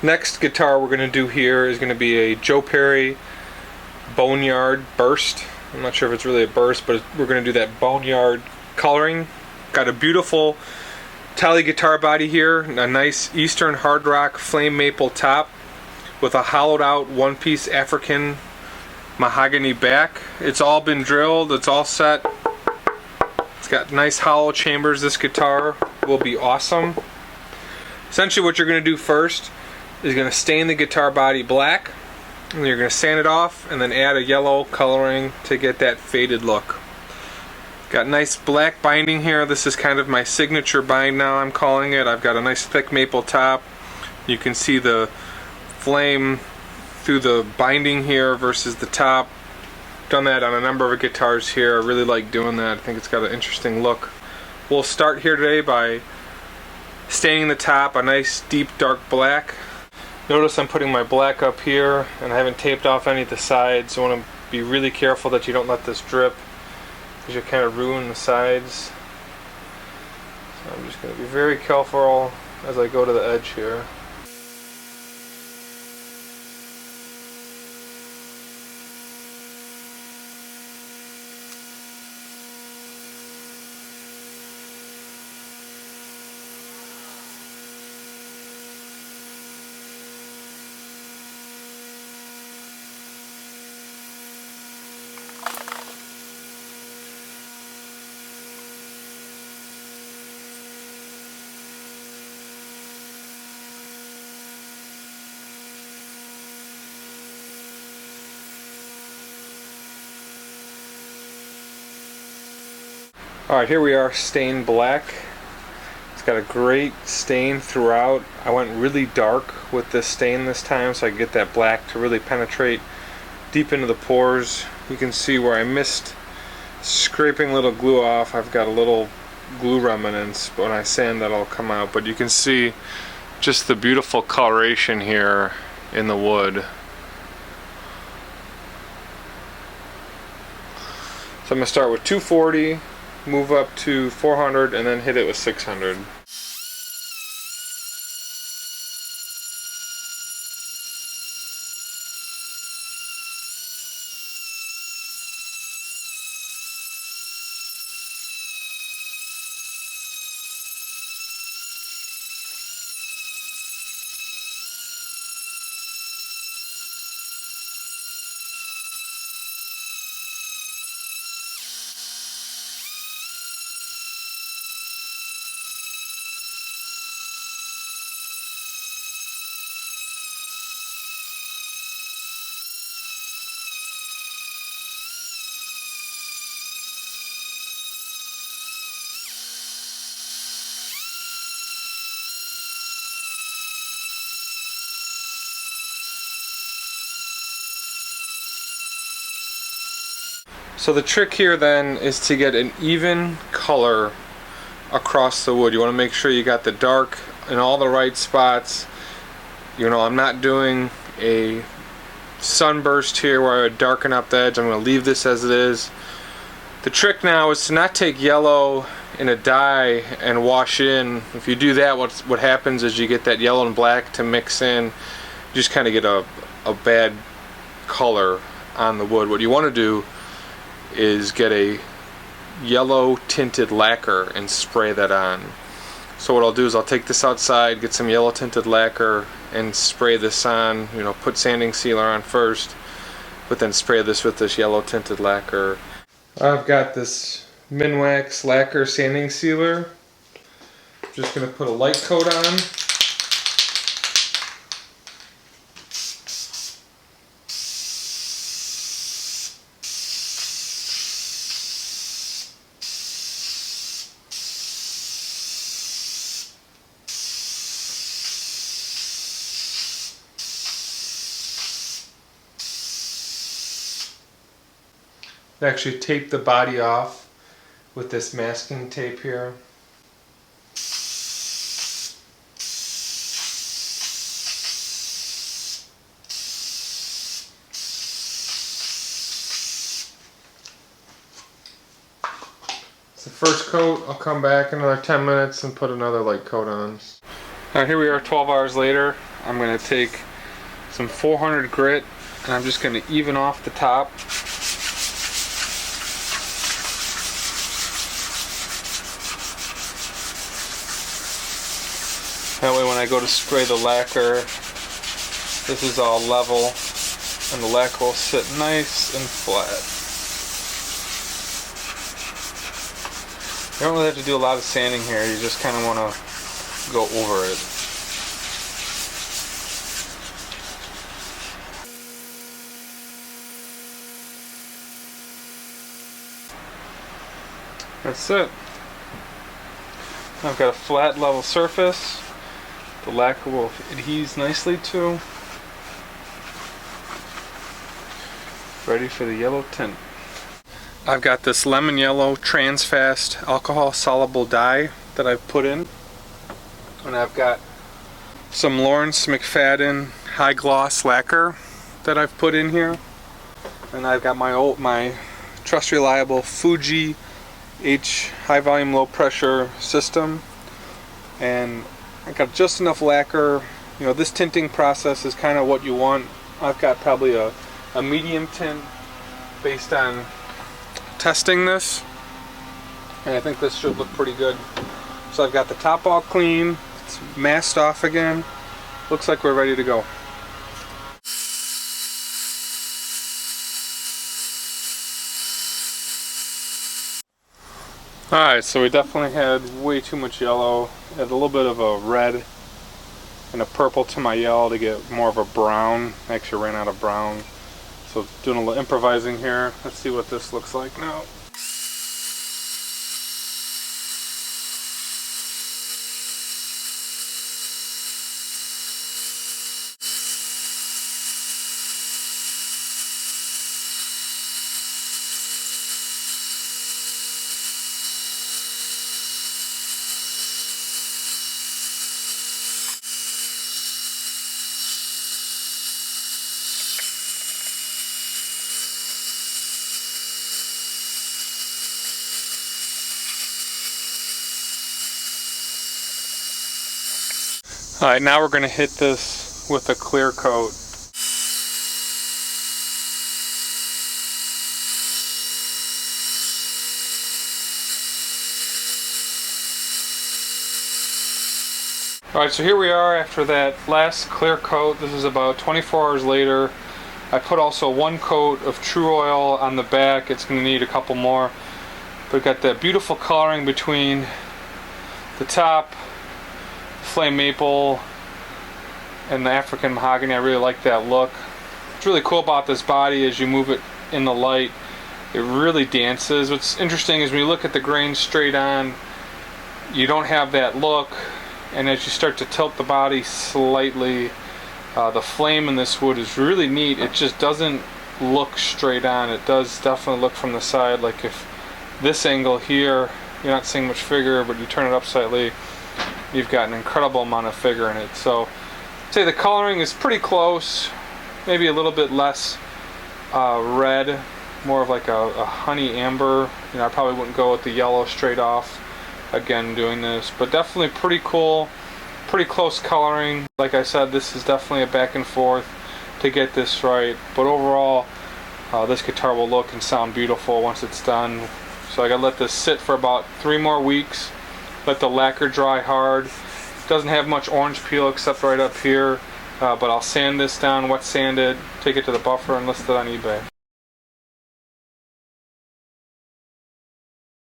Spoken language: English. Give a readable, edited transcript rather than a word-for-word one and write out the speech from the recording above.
Next guitar we're going to do here is going to be a Joe Perry Boneyard Burst. I'm not sure if it's really a burst, but we're going to do that Boneyard coloring. Got a beautiful Tele guitar body here, a nice Eastern hard rock flame maple top with a hollowed out one-piece African mahogany back. It's all been drilled, it's all set. It's got nice hollow chambers. This guitar will be awesome. Essentially what you're going to do first is going to stain the guitar body black, and then you're going to sand it off and then add a yellow coloring to get that faded look. Got nice black binding here. This is kind of my signature bind now, I'm calling it. I've got a nice thick maple top. You can see the flame through the binding here versus the top. Done that on a number of guitars here. I really like doing that. I think it's got an interesting look. We'll start here today by staining the top a nice deep dark black. Notice I'm putting my black up here and I haven't taped off any of the sides. You want to be really careful that you don't let this drip, because you kind of ruin the sides. So I'm just going to be very careful as I go to the edge here. Alright, here we are, stained black. It's got a great stain throughout. I went really dark with this stain this time so I could get that black to really penetrate deep into the pores. You can see where I missed scraping a little glue off. I've got a little glue remnants, but when I sand that'll come out. But you can see just the beautiful coloration here in the wood. So I'm going to start with 240, move up to 400, and then hit it with 600. So the trick here then is to get an even color across the wood. You want to make sure you got the dark in all the right spots. You know, I'm not doing a sunburst here where I would darken up the edge. I'm going to leave this as it is. The trick now is to not take yellow in a dye and wash in. If you do that, what happens is you get that yellow and black to mix in. You just kind of get a bad color on the wood. What you want to do is get a yellow tinted lacquer and spray that on. So what I'll do is I'll take this outside, get some yellow tinted lacquer and spray this on. You know, put sanding sealer on first, but then spray this with this yellow tinted lacquer. I've got this Minwax lacquer sanding sealer. Just going to put a light coat on. Actually tape the body off with this masking tape here. It's the first coat. I'll come back in another 10 minutes and put another light coat on. Alright, here we are 12 hours later. I'm going to take some 400 grit and I'm just going to even off the top. That way when I go to spray the lacquer, this is all level and the lacquer will sit nice and flat. You don't really have to do a lot of sanding here, you just kind of want to go over it. That's it. I've got a flat level surface. The lacquer will adhere nicely to. Ready for the yellow tint. I've got this lemon yellow trans-fast alcohol soluble dye that I've put in. And I've got some Lawrence McFadden high gloss lacquer that I've put in here. And I've got my trust reliable Fuji H high volume low pressure system. And I got just enough lacquer. You know, this tinting process is kind of what you want. I've got probably a medium tint based on testing this, and I think this should look pretty good. So I've got the top all clean, it's masked off again. Looks like we're ready to go. Alright, so we definitely had way too much yellow. Had a little bit of a red and a purple to my yellow to get more of a brown. I actually ran out of brown. So doing a little improvising here. Let's see what this looks like now. Alright, now we're going to hit this with a clear coat. Alright, so here we are after that last clear coat. This is about 24 hours later. I put also one coat of True Oil on the back. It's going to need a couple more. But we've got that beautiful coloring between the top, flame maple, and the African mahogany. I really like that look. What's really cool about this body is you move it in the light, it really dances. What's interesting is when you look at the grain straight on, you don't have that look, and as you start to tilt the body slightly, the flame in this wood is really neat. It just doesn't look straight on. It does definitely look from the side. Like if this angle here, you're not seeing much figure, but you turn it up slightly, you've got an incredible amount of figure in it. So I'd say the coloring is pretty close, maybe a little bit less red, more of like a honey amber. You know, I probably wouldn't go with the yellow straight off again doing this, but definitely pretty cool, pretty close coloring. Like I said, this is definitely a back and forth to get this right, but overall this guitar will look and sound beautiful once it's done. So I gotta let this sit for about 3 more weeks. Let the lacquer dry hard. Doesn't have much orange peel except right up here, but I'll sand this down, wet sand it, take it to the buffer and list it on eBay.